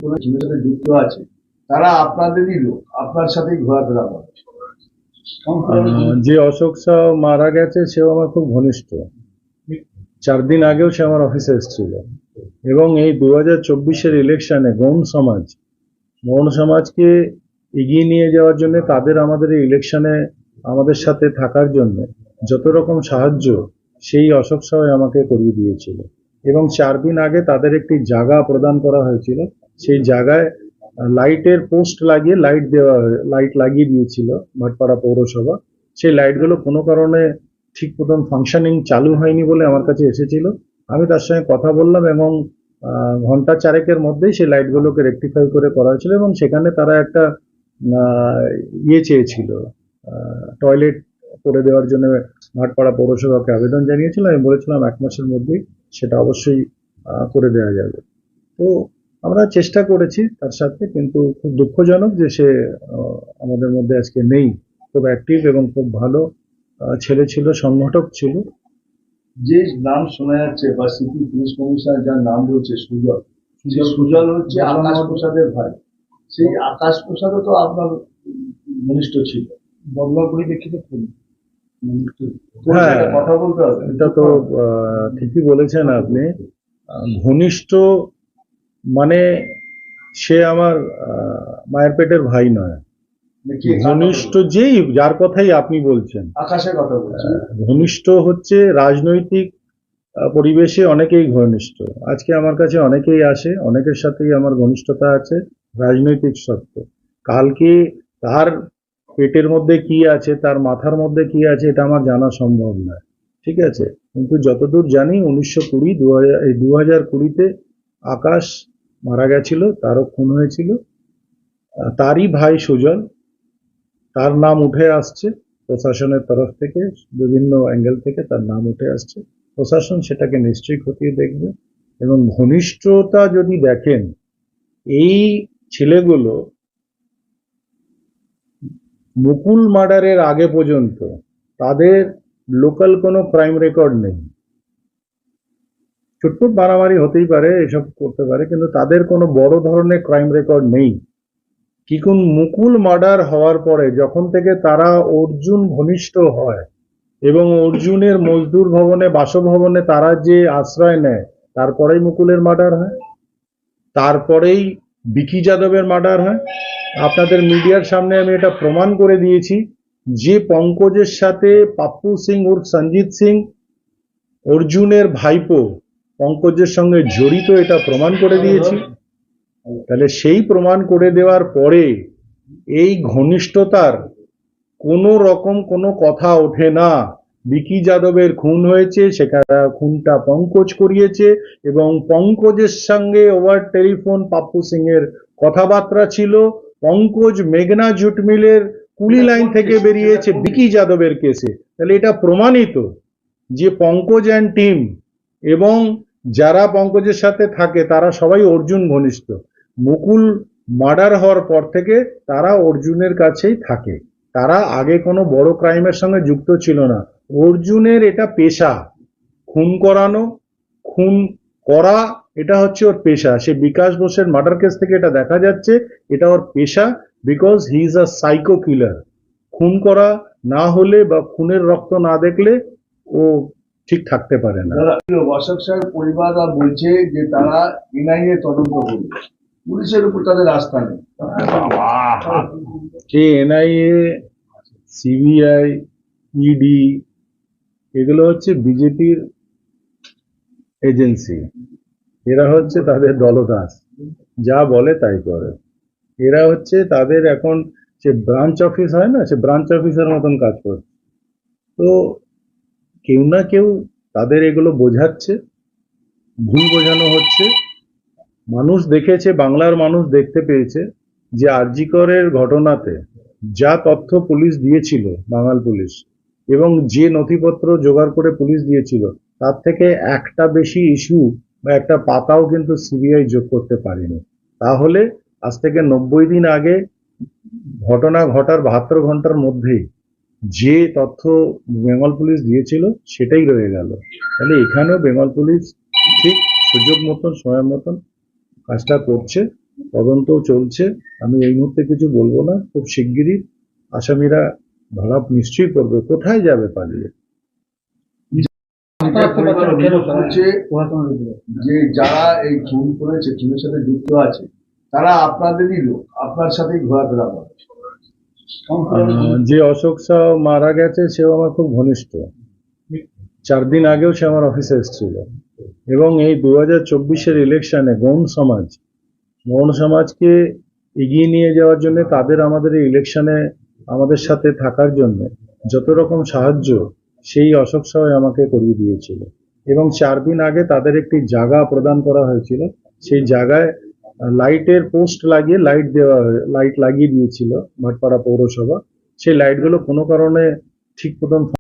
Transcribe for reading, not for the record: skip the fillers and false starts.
সাথে যুক্ত আছে তারা আপনাদেরই লোক, আপনার সাথেই ঘোরাফেরা করে। যে অশোক সাউ মারা গেছে সেও আমার খুব ঘনিষ্ঠ। 4 দিন আগেও সে আমার অফিসে এসেছিল এবং এই 2024-এর ইলেকশনে গৌণ সমাজকে এগিয়ে নিয়ে যাওয়ার জন্য তাদের আমাদের এই ইলেকশনে আমাদের সাথে থাকার জন্য যত রকম সাহায্য সেই অশোক সাউ আমাকে করিয়ে দিয়েছিল এবং 4 দিন আগে তাদের একটি জায়গা প্রদান করা হয়েছিল। সেই জায়গায় লাইটের পোস্ট লাগিয়ে লাইট লাগিয়ে দিয়েছিল ভাটপাড়া পৌরসভা। সেই লাইটগুলো কোনো কারণে ঠিক মতন ফাংশনিং চালু হয়নি বলে আমার কাছে এসেছিল। আমি তার সঙ্গে কথা বললাম এবং ঘন্টা 4-এর মধ্যেই সেই লাইটগুলোকে রেকটিফাই করে করা হয়েছিল এবং সেখানে তারা একটা চেয়েছিল, টয়লেট করে দেওয়ার জন্য ভাটপাড়া পৌরসভাকে আবেদন জানিয়েছিল। আমি বলেছিলাম 1 মাসের মধ্যেই সেটা অবশ্যই করে দেওয়া যাবে। তো আমরা চেষ্টা করেছি তার সাথে, কিন্তু খুব দুঃখজনক যে সে আমাদের মধ্যে আজকে নেই। খুব অ্যাক্টিভ এবং খুব ভালো ছেলে ছিল, সংগঠক ছিল। যে নাম শোনা যাচ্ছে বা সিটি পুলিশ কমিশনার যার নাম রয়েছে সুজল হচ্ছে আকাশ প্রসাদের ভাই। সেই আকাশ প্রসাদও তো আপনার ঘনিষ্ঠ ছিল, বদলা পরিপ্রেক্ষিতে হ্যাঁ, কথা বলতে হবে। এটা তো ঠিকই বলেছেন আপনি। ঘনিষ্ঠ মানে সে আমার মায়ের পেটের ভাই নয়। ঘনিষ্ঠ যেই যার কথাই আপনি বলছেন, আকাশের কথা বলছেন। ঘনিষ্ঠ হচ্ছে রাজনৈতিক পরিবেশে অনেকেই ঘনিষ্ঠ। আজকে আমার কাছে অনেকেই আসে, অনেকের সাথেই আমার ঘনিষ্ঠতা আছে রাজনৈতিক সত্য। কালকে তার পেটের মধ্যে কি আছে, তার মাথার মধ্যে কি আছে, এটা আমার জানা সম্ভব নয়, ঠিক আছে। কিন্তু যতদূর জানি 2020-তে আকাশ মারা গেছিল, তারও খুন হয়েছিল। তারই ভাই সুজন, তার নাম উঠে আসছে প্রশাসনের তরফ থেকে, বিভিন্ন অ্যাঙ্গেল থেকে তার নাম উঠে আসছে। প্রশাসন সেটাকে নিশ্চয়ই খতিয়ে দেখবে এবং ঘনিষ্ঠতা যদি দেখেন, এই ছেলেগুলো মুকুল মার্ডারের আগে পর্যন্ত তাদের লোকাল কোনো ক্রাইম রেকর্ড নেই। ছোট্ট মারামারি হতেই পারে, এসব করতে পারে, কিন্তু তাদের কোনো বড় ধরনের ক্রাইম রেকর্ড নেই। কিন্তু মুকুল মার্ডার হওয়ার পরে যখন থেকে তারা অর্জুন ঘনিষ্ঠ হয় এবং অর্জুনের মজদুর ভবনে, বাসভবনে তারা যে আশ্রয় নেয়, তারপরেই মুকুলের মার্ডার হয়, তারপরেই বিকি যাদবের মার্ডার হয়। আপনাদের মিডিয়ার সামনে আমি এটা প্রমাণ করে দিয়েছি যে পঙ্কজের সাথে পাপ্পু সিং উর্ফ সঞ্জিত সিং, অর্জুনের ভাইপো, পঙ্কজের সঙ্গে জড়িত, এটা প্রমাণ করে দিয়েছি। তাহলে সেই প্রমাণ করে দেওয়ার পরে এই ঘনিষ্ঠতার কোনো রকম কোনো কথা ওঠে না। বিকি যাদবের খুন হয়েছে, সেখানে খুনটা পঙ্কজ করিয়েছে এবং পঙ্কজের সঙ্গে ওভার টেলিফোন পাপ্পু সিং এর কথাবার্তা ছিল। পঙ্কজ মেঘনা জুট মিলের কুলি লাইন থেকে বেরিয়েছে বিকি যাদবের কেসে। তাহলে এটা প্রমাণিত যে পঙ্কজ অ্যান্ড টিম এবং যারা পঙ্কজের সাথে থাকে তারা সবাই অর্জুন ঘনিষ্ঠ। মুকুল মার্ডার হওয়ার পর থেকে তারা অর্জুনের কাছেই থাকে। তারা আগে কোনো বড় ক্রাইমের সঙ্গে যুক্ত ছিল না। অর্জুনের এটা পেশা, খুন করানো, খুন করা, এটা হচ্ছে ওর পেশা। সে বিকাশ বোসের মার্ডার কেস থেকে এটা দেখা যাচ্ছে, এটা ওর পেশা। Because he is a psycho কিলার। খুন করা না হলে বা খুনের রক্ত না দেখলে ও ঠিক থাকতে পারে না। অশোক সাহেব পরিবাররা বলছে যে তারা এনআইএ তদন্ত করবে, পুলিশের উপর তাদের আস্থা নেই। এনআইএ, সিবিআই, ইডি এগুলো হচ্ছে বিজেপির এজেন্সি। এরা হচ্ছে তাদের দলদাস, যা বলে তাই করে। এরা হচ্ছে তাদের এখন সে ব্রাঞ্চ অফিস হয় না, সে ব্রাঞ্চ অফিসের মতন কাজ করছে। তো কেউ না কেউ তাদের এগুলো বোঝাচ্ছে, ভুল বোঝানো হচ্ছে। মানুষ দেখেছে, বাংলার মানুষ দেখতে পেয়েছে যে আরজি করের ঘটনাতে যা তথ্য পুলিশ দিয়েছিল, বাঙাল পুলিশ, এবং যে নথিপত্র জোগাড় করে পুলিশ দিয়েছিল, তার থেকে একটা বেশি ইস্যু বা একটা পাতাও কিন্তু সিবিআই যোগ করতে পারেনি। তাহলে আজ থেকে 90 দিন আগে ঘটনা ঘটার 72 ঘন্টার মধ্যেই যে তথ্য বেঙ্গল পুলিশ দিয়েছিল সেটাই রয়ে গেল। তাহলে এখানেও বেঙ্গল পুলিশ ঠিক সুযোগ মতন, সময় মতন কাজটা করছে তদন্ত চলছে। আমি এই মুহূর্তে কিছু বলবো না। খুব শিগগিরই আসামিরা ধরা নিশ্চয়ই পড়বে। কোথায় যাবে পালিয়ে? পরিবার অভিযোগ করছে যে যারা এই খুন করেছে, খুনের সাথে যুক্ত আছে, তারা আপনাদেরই লোক, আপনার সাথেই ঘোরাফেরা করে। যে অশোক শাহ মারা গেছে সেও আমার খুব ঘনিষ্ঠ। 4 দিন আগেও সে আমার অফিসে এসেছিল এবং এই 2024-এর ইলেকশনে গৌণ সমাজকে এগিয়ে নিয়ে যাওয়ার জন্য তাদের আমাদের এই ইলেকশনে আমাদের সাথে থাকার জন্য যত রকম সাহায্য সেই অশোক শাহ আমাকে করিয়ে দিয়েছিল এবং 4 দিন আগে তাদের একটি জায়গা প্রদান করা হয়েছিল। সেই জায়গায় লাইটের পোস্ট লাগিয়ে লাইট লাগিয়ে দিয়েছিল ভাটপাড়া পৌরসভা। সেই লাইটগুলো কোনো কারণে ঠিক মতন